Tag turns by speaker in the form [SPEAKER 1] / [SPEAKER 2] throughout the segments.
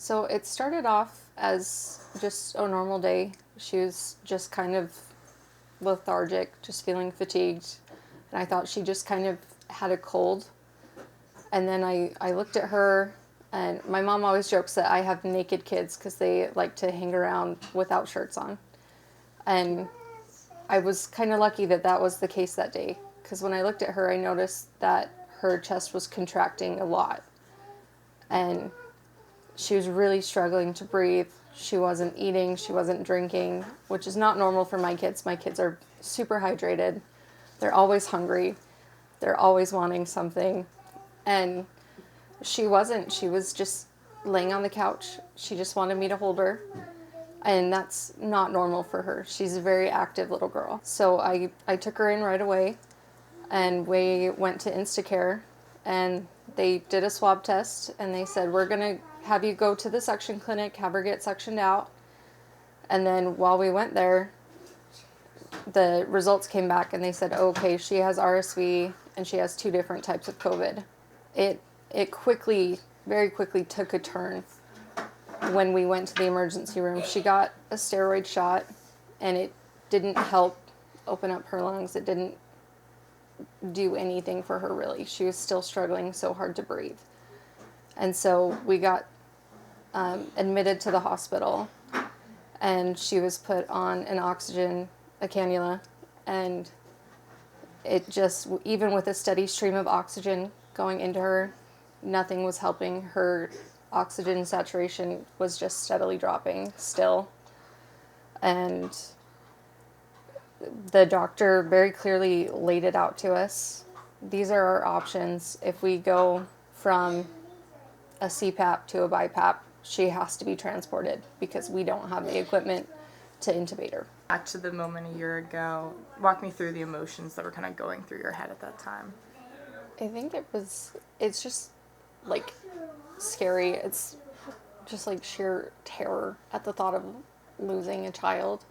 [SPEAKER 1] So it started off as just a normal day. She was just kind of lethargic, just feeling fatigued. And I thought she just kind of had a cold. And then I looked at her, and my mom always jokes that I have naked kids because they like to hang around without shirts on. And I was kind of lucky that that was the case that day, because when I looked at her, I noticed that her chest was contracting a lot. And she was really struggling to breathe. She wasn't eating, she wasn't drinking, which is not normal for my kids. My kids are super hydrated. They're always hungry. They're always wanting something. And she wasn't. She was just laying on the couch. She just wanted me to hold her. And that's not normal for her. She's a very active little girl. So I took her in right away, and we went to Instacare, and they did a swab test, and they said, we're going to have you go to the suction clinic, have her get suctioned out. And then while we went there, the results came back, and they said, oh, okay, she has RSV, and she has 2 different types of COVID. It quickly, very quickly took a turn when we went to the emergency room. She got a steroid shot, and it didn't help open up her lungs. It didn't do anything for her, really. She was still struggling so hard to breathe. And so we got admitted to the hospital, and she was put on a cannula, and it just, even with a steady stream of oxygen going into her, nothing was helping. Her oxygen saturation was just steadily dropping still. And the doctor very clearly laid it out to us. These are our options. If we go from a CPAP to a BiPAP, she has to be transported because we don't have the equipment to intubate her.
[SPEAKER 2] Back to the moment a year ago, walk me through the emotions that were kind of going through your head at that time.
[SPEAKER 1] I think it's just like scary. It's just like sheer terror at the thought of losing a child.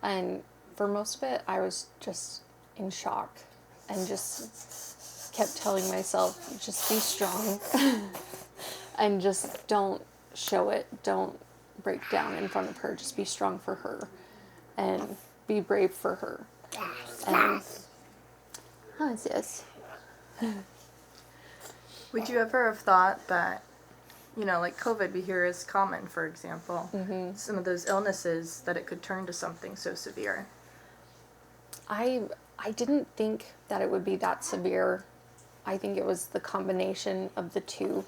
[SPEAKER 1] And for most of it, I was just in shock and just kept telling myself, just be strong and just don't show it. Don't break down in front of her. Just be strong for her and be brave for her. And how is this?
[SPEAKER 2] Would you ever have thought that, like COVID we hear is common, for example, some of those illnesses, that it could turn to something so severe?
[SPEAKER 1] I didn't think that it would be that severe. I think it was the combination of the two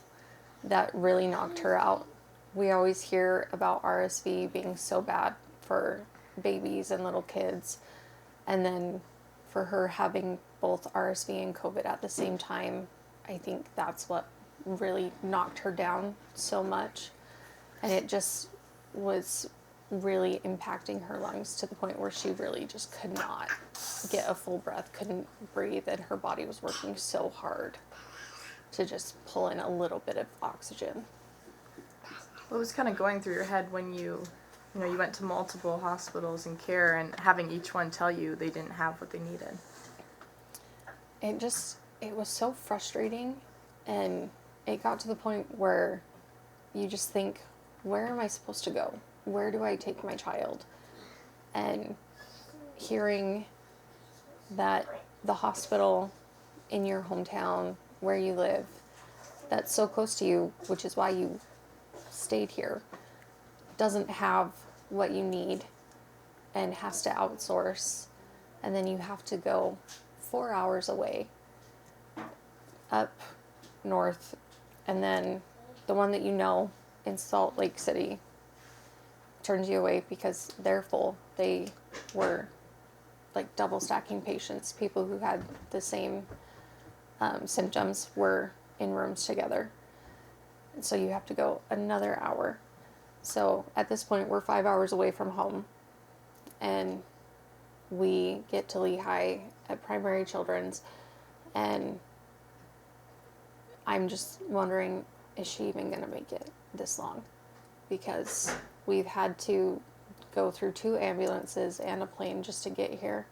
[SPEAKER 1] that really knocked her out. We always hear about RSV being so bad for babies and little kids, and then for her having both RSV and COVID at the same time, I think that's what really knocked her down so much. And it just was really impacting her lungs to the point where she really just could not get a full breath, couldn't breathe, and her body was working so hard to just pull in a little bit of oxygen.
[SPEAKER 2] What was kind of going through your head when you went to multiple hospitals and care, and having each one tell you they didn't have what they needed?
[SPEAKER 1] It was so frustrating, and it got to the point where you just think, where am I supposed to go? Where do I take my child? And hearing that the hospital in your hometown where you live, that's so close to you, which is why you stayed here, doesn't have what you need and has to outsource, and then you have to go 4 hours away up north, and then the one that in Salt Lake City turns you away because they're full. They were like double stacking patients. People who had the same symptoms were in rooms together. And so you have to go another hour. So at this point, we're 5 hours away from home, and we get to Lehigh at Primary Children's, and I'm just wondering, is she even going to make it this long? Because we've had to go through 2 ambulances and a plane just to get here.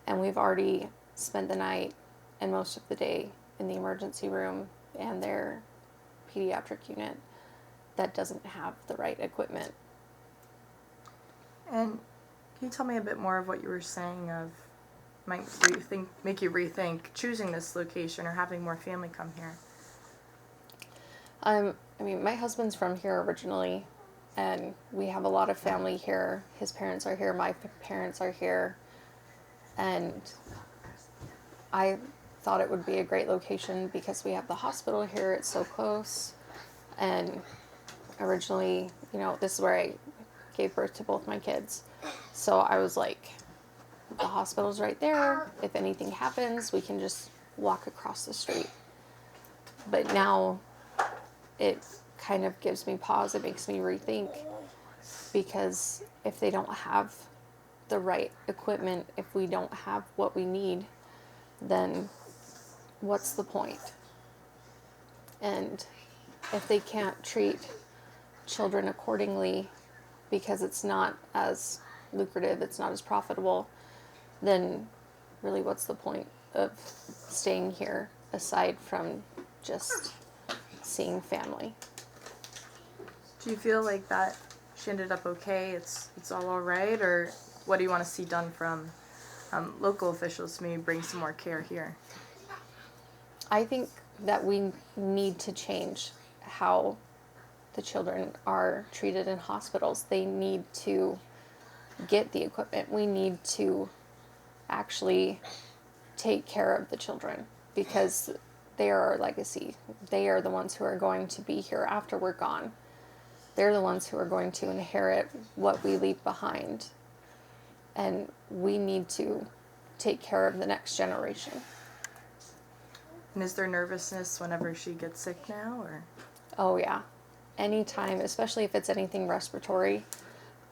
[SPEAKER 1] And we've already spent the night and most of the day in the emergency room and their pediatric unit. that doesn't have the right equipment.
[SPEAKER 2] And can you tell me a bit more of what you were saying of make you rethink choosing this location or having more family come here?
[SPEAKER 1] I mean, my husband's from here originally, and we have a lot of family here. His parents are here, my parents are here, and I thought it would be a great location because we have the hospital here, it's so close, and originally, this is where I gave birth to both my kids. So I was like, the hospital's right there. If anything happens, we can just walk across the street. But now it kind of gives me pause. It makes me rethink, because if they don't have the right equipment, if we don't have what we need, then what's the point? And if they can't treat children accordingly because it's not as lucrative, it's not as profitable, then really what's the point of staying here aside from just seeing family?
[SPEAKER 2] Do you feel like that she ended up okay? It's all right, or what do you want to see done from local officials to maybe bring some more care here?
[SPEAKER 1] I think that we need to change how the children are treated in hospitals. They need to get the equipment. We need to actually take care of the children, because they are our legacy. They are the ones who are going to be here after we're gone. They're the ones who are going to inherit what we leave behind. And we need to take care of the next generation.
[SPEAKER 2] And is there nervousness whenever she gets sick now, or?
[SPEAKER 1] Oh yeah. Anytime, especially if it's anything respiratory,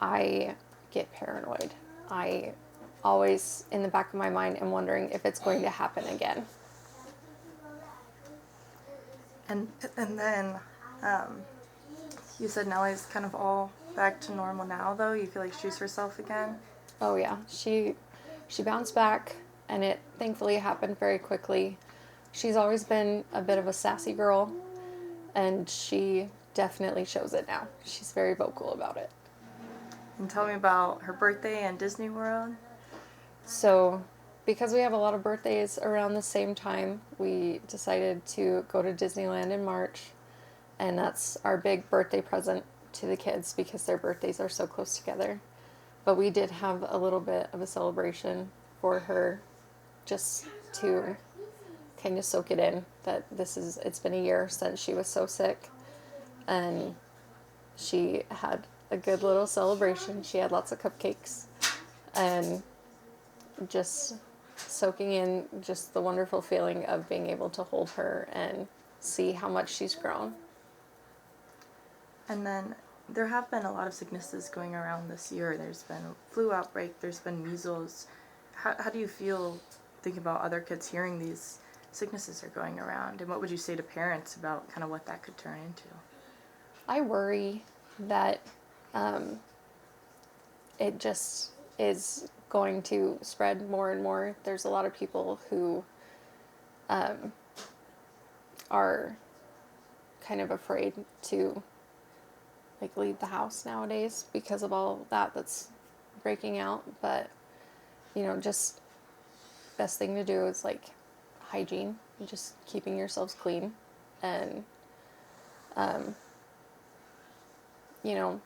[SPEAKER 1] I get paranoid. I always, in the back of my mind, am wondering if it's going to happen again.
[SPEAKER 2] And then you said Nellie's kind of all back to normal now, though? You feel like she's herself again?
[SPEAKER 1] Oh yeah, she bounced back, and it thankfully happened very quickly. She's always been a bit of a sassy girl, and she definitely shows it now. She's very vocal about it.
[SPEAKER 2] And tell me about her birthday and Disney World.
[SPEAKER 1] So, because we have a lot of birthdays around the same time, we decided to go to Disneyland in March, and that's our big birthday present to the kids because their birthdays are so close together. But we did have a little bit of a celebration for her, just to kind of soak it in that it's been a year since she was so sick, and she had a good little celebration. She had lots of cupcakes, and just soaking in just the wonderful feeling of being able to hold her and see how much she's grown.
[SPEAKER 2] And then there have been a lot of sicknesses going around this year. There's been a flu outbreak, there's been measles. How do you feel thinking about other kids hearing these sicknesses are going around? And what would you say to parents about kind of what that could turn into?
[SPEAKER 1] I worry that it just is going to spread more and more. There's a lot of people who are kind of afraid to leave the house nowadays because of all that's breaking out. But just best thing to do is hygiene, just keeping yourselves clean, and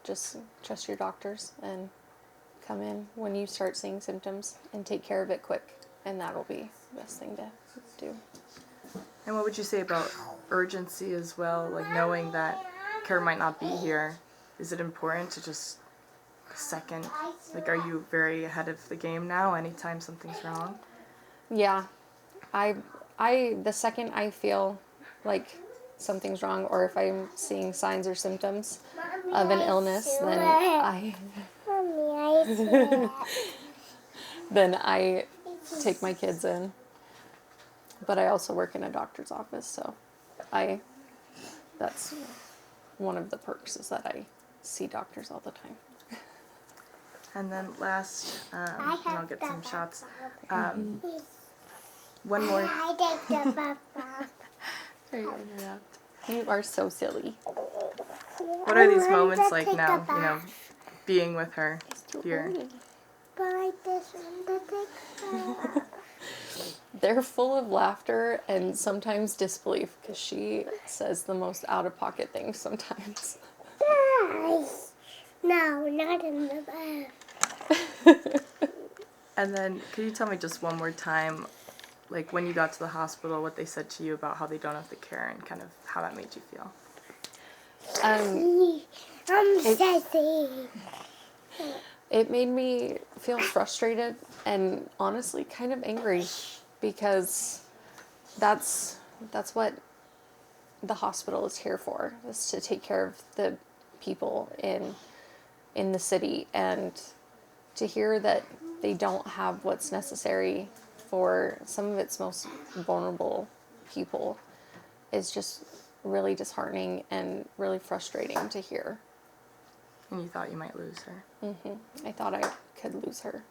[SPEAKER 1] just trust your doctors and come in when you start seeing symptoms and take care of it quick, and that'll be the best thing to do.
[SPEAKER 2] And what would you say about urgency as well, knowing that care might not be here? Is it important to just a second, are you very ahead of the game now anytime something's wrong?
[SPEAKER 1] Yeah, I the second I feel like something's wrong, or if I'm seeing signs or symptoms of an illness, then I take my kids in. But I also work in a doctor's office, so that's one of the perks, is that I see doctors all the time.
[SPEAKER 2] And then last, and I'll get some shots. One more.
[SPEAKER 1] You are so silly.
[SPEAKER 2] What are these moments like now, you know, being with her here?
[SPEAKER 3] But I just want to take a bath.
[SPEAKER 1] They're full of laughter and sometimes disbelief because she says the most out-of-pocket things sometimes.
[SPEAKER 3] Guys. No, not in the bath.
[SPEAKER 2] And then, could you tell me just one more time, like when you got to the hospital, what they said to you about how they don't have the care and kind of how that made you feel?
[SPEAKER 3] I'm sassy.
[SPEAKER 1] It made me feel frustrated and honestly kind of angry because that's what the hospital is here for, is to take care of the people in the city, and to hear that they don't have what's necessary for some of its most vulnerable people is just really disheartening and really frustrating to hear.
[SPEAKER 2] And you thought you might lose her.
[SPEAKER 1] I thought I could lose her.